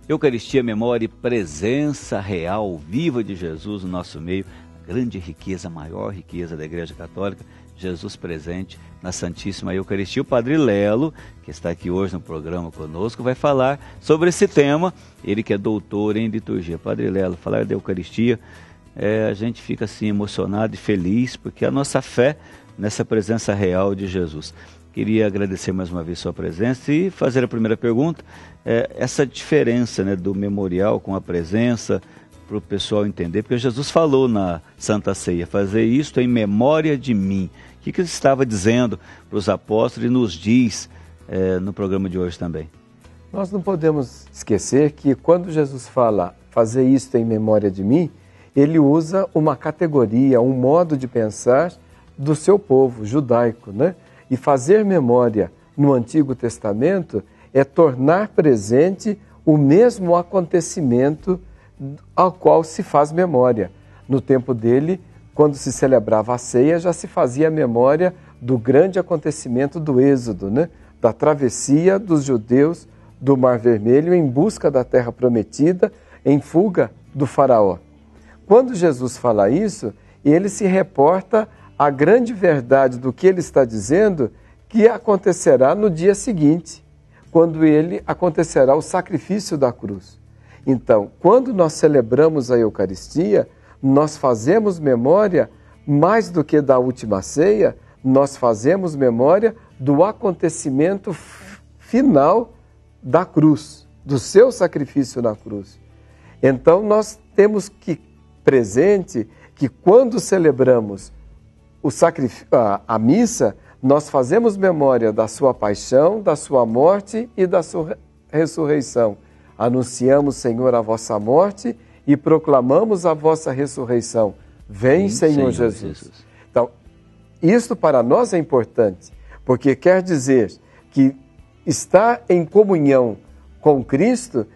Eucaristia, memória e presença real, viva de Jesus no nosso meio. A grande riqueza, a maior riqueza da Igreja Católica, Jesus presente na Santíssima Eucaristia. O Padre Lelo, que está aqui hoje no programa conosco, vai falar sobre esse tema. Ele que é doutor em liturgia. Padre Lelo, falar da Eucaristia, a gente fica assim emocionado e feliz, porque a nossa fé nessa presença real de Jesus. Queria agradecer mais uma vez sua presença e fazer a primeira pergunta. Essa diferença, né, do memorial com a presença, para o pessoal entender, porque Jesus falou na Santa Ceia, fazer isto em memória de mim. O que ele estava dizendo para os apóstolos e nos diz no programa de hoje também? Nós não podemos esquecer que quando Jesus fala fazer isto em memória de mim, ele usa uma categoria, um modo de pensar do seu povo judaico, né? E fazer memória no Antigo Testamento é tornar presente o mesmo acontecimento ao qual se faz memória. No tempo dele, quando se celebrava a ceia, já se fazia memória do grande acontecimento do Êxodo, né? Da travessia dos judeus do Mar Vermelho em busca da Terra Prometida, em fuga do faraó. Quando Jesus fala isso, ele se reporta à grande verdade do que ele está dizendo, que acontecerá no dia seguinte, quando ele acontecerá o sacrifício da cruz. Então, quando nós celebramos a Eucaristia, nós fazemos memória, mais do que da última ceia, nós fazemos memória do acontecimento final da cruz, do seu sacrifício na cruz. Então, nós temos que presente que quando celebramos a missa, nós fazemos memória da sua paixão, da sua morte e da sua ressurreição. Anunciamos, Senhor, a vossa morte e proclamamos a vossa ressurreição. Vem, Senhor Jesus. Então, isto para nós é importante, porque quer dizer que estar em comunhão com Cristo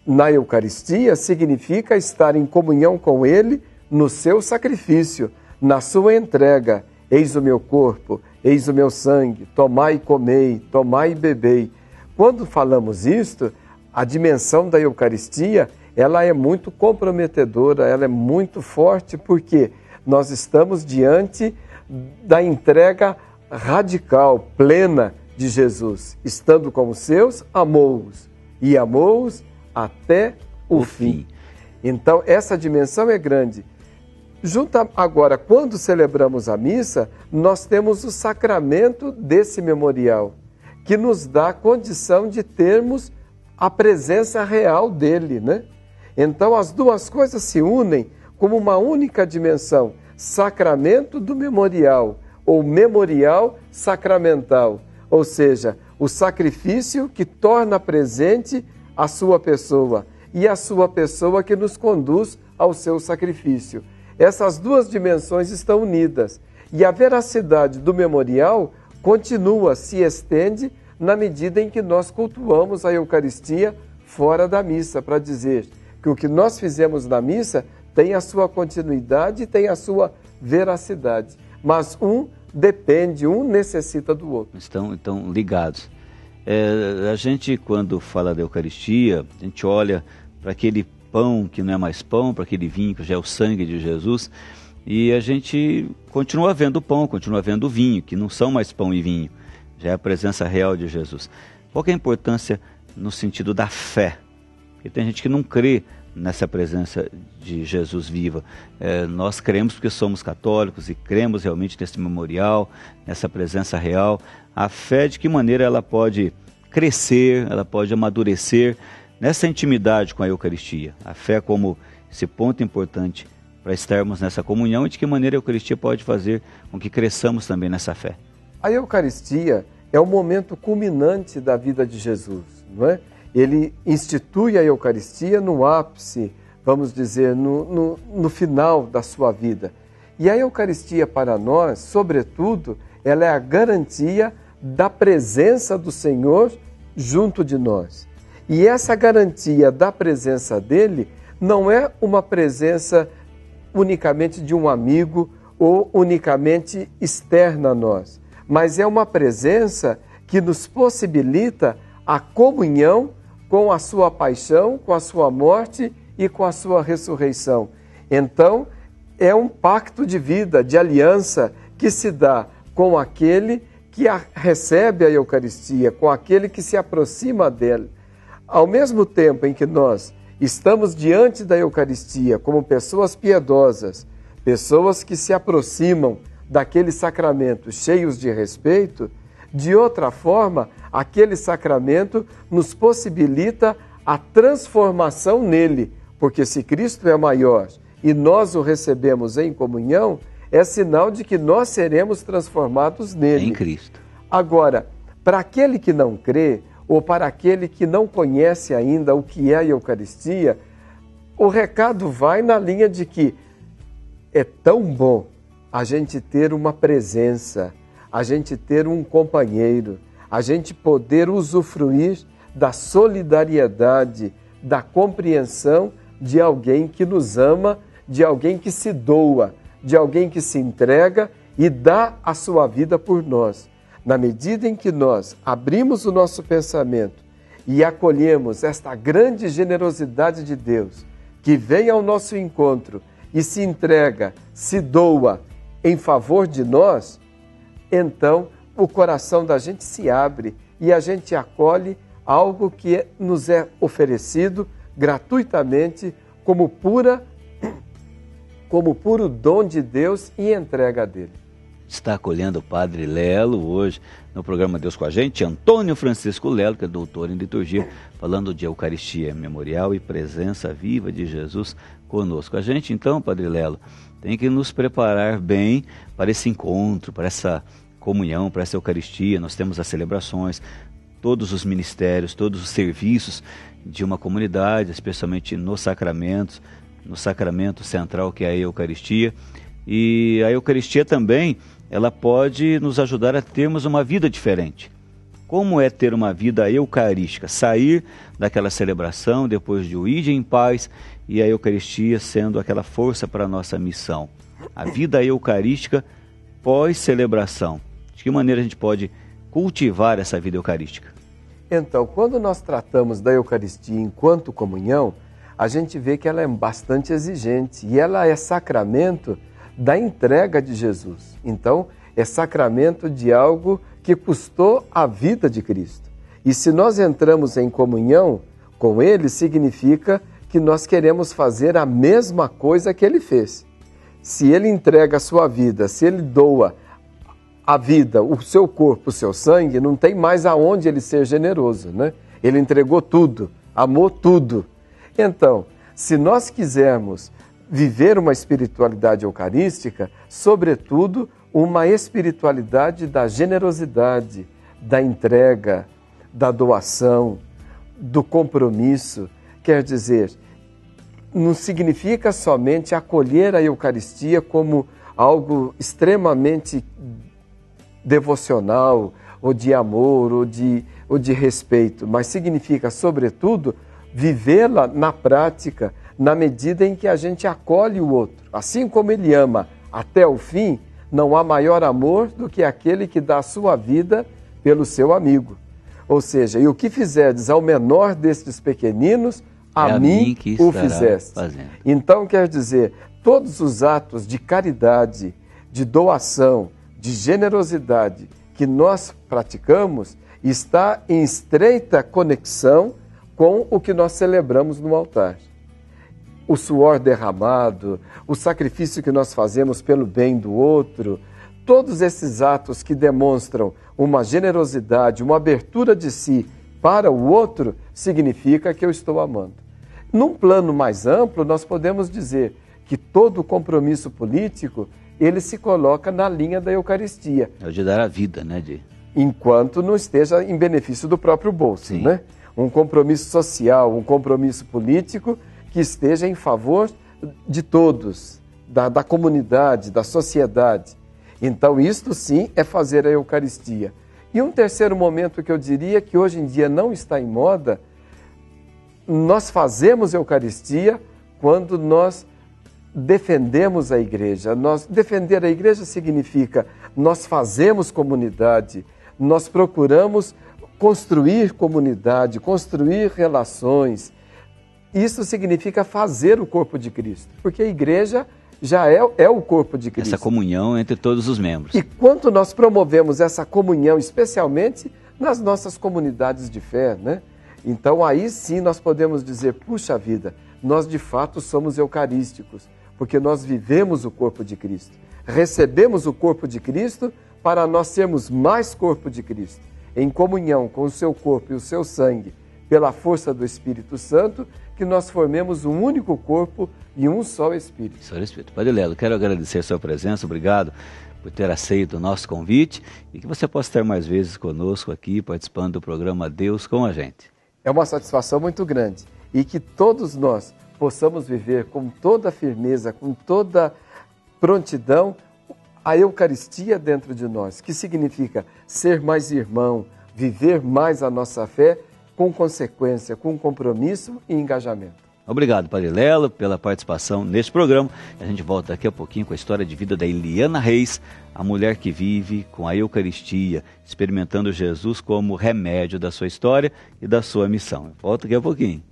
na Eucaristia significa estar em comunhão com Ele no seu sacrifício, na sua entrega. Eis o meu corpo, eis o meu sangue, tomai e comei, tomai e bebei. Quando falamos isto, a dimensão da Eucaristia, ela é muito comprometedora, ela é muito forte, porque nós estamos diante da entrega radical, plena de Jesus. Estando com os seus, amou-os, e amou-os até o fim. Então, essa dimensão é grande. Junto agora, quando celebramos a missa, nós temos o sacramento desse memorial, que nos dá a condição de termos a presença real dele, né? Então, as duas coisas se unem como uma única dimensão, sacramento do memorial, ou memorial sacramental, ou seja, o sacrifício que torna presente a sua pessoa e a sua pessoa que nos conduz ao seu sacrifício. Essas duas dimensões estão unidas e a veracidade do memorial continua, se estende na medida em que nós cultuamos a Eucaristia fora da missa, para dizer que o que nós fizemos na missa tem a sua continuidade e tem a sua veracidade, mas um depende, um necessita do outro. Estão ligados. A gente, quando fala da Eucaristia, a gente olha para aquele pão que não é mais pão, para aquele vinho que já é o sangue de Jesus, e a gente continua vendo o pão, continua vendo o vinho, que não são mais pão e vinho, já é a presença real de Jesus. Qual que é a importância no sentido da fé? Porque tem gente que não crê nessa presença de Jesus viva. Nós cremos porque somos católicos e cremos realmente nesse memorial, nessa presença real. A fé, de que maneira ela pode crescer, ela pode amadurecer nessa intimidade com a Eucaristia? A fé como esse ponto importante para estarmos nessa comunhão, e de que maneira a Eucaristia pode fazer com que cresçamos também nessa fé? A Eucaristia é o momento culminante da vida de Jesus, não é? Ele institui a Eucaristia no ápice, vamos dizer, no final da sua vida. E a Eucaristia para nós, sobretudo, ela é a garantia da presença do Senhor junto de nós. E essa garantia da presença dele não é uma presença unicamente de um amigo ou unicamente externa a nós, mas é uma presença que nos possibilita a comunhão com a sua paixão, com a sua morte e com a sua ressurreição. Então, é um pacto de vida, de aliança, que se dá com aquele que recebe a Eucaristia, com aquele que se aproxima dele. Ao mesmo tempo em que nós estamos diante da Eucaristia como pessoas piedosas, pessoas que se aproximam daquele sacramento cheios de respeito, de outra forma, aquele sacramento nos possibilita a transformação nele, porque se Cristo é maior e nós o recebemos em comunhão, é sinal de que nós seremos transformados nele. Em Cristo. Agora, para aquele que não crê, ou para aquele que não conhece ainda o que é a Eucaristia, o recado vai na linha de que é tão bom a gente ter uma presença, a gente ter um companheiro, a gente poder usufruir da solidariedade, da compreensão de alguém que nos ama, de alguém que se doa, de alguém que se entrega e dá a sua vida por nós. Na medida em que nós abrimos o nosso pensamento e acolhemos esta grande generosidade de Deus, que vem ao nosso encontro e se entrega, se doa em favor de nós, então o coração da gente se abre e a gente acolhe algo que nos é oferecido gratuitamente como puro dom de Deus e entrega dele. Está acolhendo o Padre Lelo hoje no programa Deus com a gente, Antônio Francisco Lelo, que é doutor em liturgia, falando de Eucaristia memorial e presença viva de Jesus conosco. A gente então, Padre Lelo, tem que nos preparar bem para esse encontro, para essa comunhão, para essa Eucaristia. Nós temos as celebrações, todos os ministérios, todos os serviços de uma comunidade, especialmente nos sacramentos, no sacramento central que é a Eucaristia. E a Eucaristia também, ela pode nos ajudar a termos uma vida diferente. Como é ter uma vida eucarística? Sair daquela celebração, depois de o ide em paz, e a Eucaristia sendo aquela força para a nossa missão. A vida eucarística pós-celebração. De que maneira a gente pode cultivar essa vida eucarística? Então, quando nós tratamos da Eucaristia enquanto comunhão, a gente vê que ela é bastante exigente e ela é sacramento da entrega de Jesus. Então, é sacramento de algo que custou a vida de Cristo. E se nós entramos em comunhão com Ele, significa que nós queremos fazer a mesma coisa que Ele fez. Se Ele entrega a sua vida, se Ele doa a vida, o seu corpo, o seu sangue, não tem mais aonde Ele ser generoso, né? Ele entregou tudo, amou tudo. Então, se nós quisermos viver uma espiritualidade eucarística, sobretudo uma espiritualidade da generosidade, da entrega, da doação, do compromisso, quer dizer, não significa somente acolher a Eucaristia como algo extremamente devocional, ou de amor, ou de respeito, mas significa, sobretudo, vivê-la na prática, na medida em que a gente acolhe o outro. Assim como ele ama até o fim, não há maior amor do que aquele que dá a sua vida pelo seu amigo. Ou seja, e o que fizerdes ao menor destes pequeninos, a mim o fizeste. Então, quer dizer, todos os atos de caridade, de doação, de generosidade que nós praticamos, está em estreita conexão com o que nós celebramos no altar. O suor derramado, o sacrifício que nós fazemos pelo bem do outro, todos esses atos que demonstram uma generosidade, uma abertura de si para o outro, significa que eu estou amando. Num plano mais amplo, nós podemos dizer que todo compromisso político, ele se coloca na linha da Eucaristia. É o de dar a vida, né? Enquanto não esteja em benefício do próprio bolso, Sim. né? Um compromisso social, um compromisso político que esteja em favor de todos, da comunidade, da sociedade. Então, isto sim é fazer a Eucaristia. E um terceiro momento que eu diria que hoje em dia não está em moda, nós fazemos Eucaristia quando nós defendemos a igreja. Defender a igreja significa nós fazemos comunidade, nós procuramos construir comunidade, construir relações. Isso significa fazer o corpo de Cristo, porque a igreja já é o corpo de Cristo. Essa comunhão entre todos os membros. E quanto nós promovemos essa comunhão, especialmente nas nossas comunidades de fé, né? Então aí sim nós podemos dizer, puxa vida, nós de fato somos eucarísticos, porque nós vivemos o corpo de Cristo. Recebemos o corpo de Cristo para nós sermos mais corpo de Cristo, em comunhão com o seu corpo e o seu sangue, pela força do Espírito Santo, que nós formemos um único corpo e um só Espírito. Só Espírito. Padre Lelo, quero agradecer a sua presença, obrigado por ter aceito o nosso convite e que você possa estar mais vezes conosco aqui, participando do programa Deus com a gente. É uma satisfação muito grande e que todos nós possamos viver com toda firmeza, com toda prontidão, a Eucaristia dentro de nós, que significa ser mais irmão, viver mais a nossa fé com consequência, com compromisso e engajamento. Obrigado, Padre Lelo, pela participação neste programa. A gente volta daqui a pouquinho com a história de vida da Eliana Reis, a mulher que vive com a Eucaristia, experimentando Jesus como remédio da sua história e da sua missão. Volto daqui a pouquinho.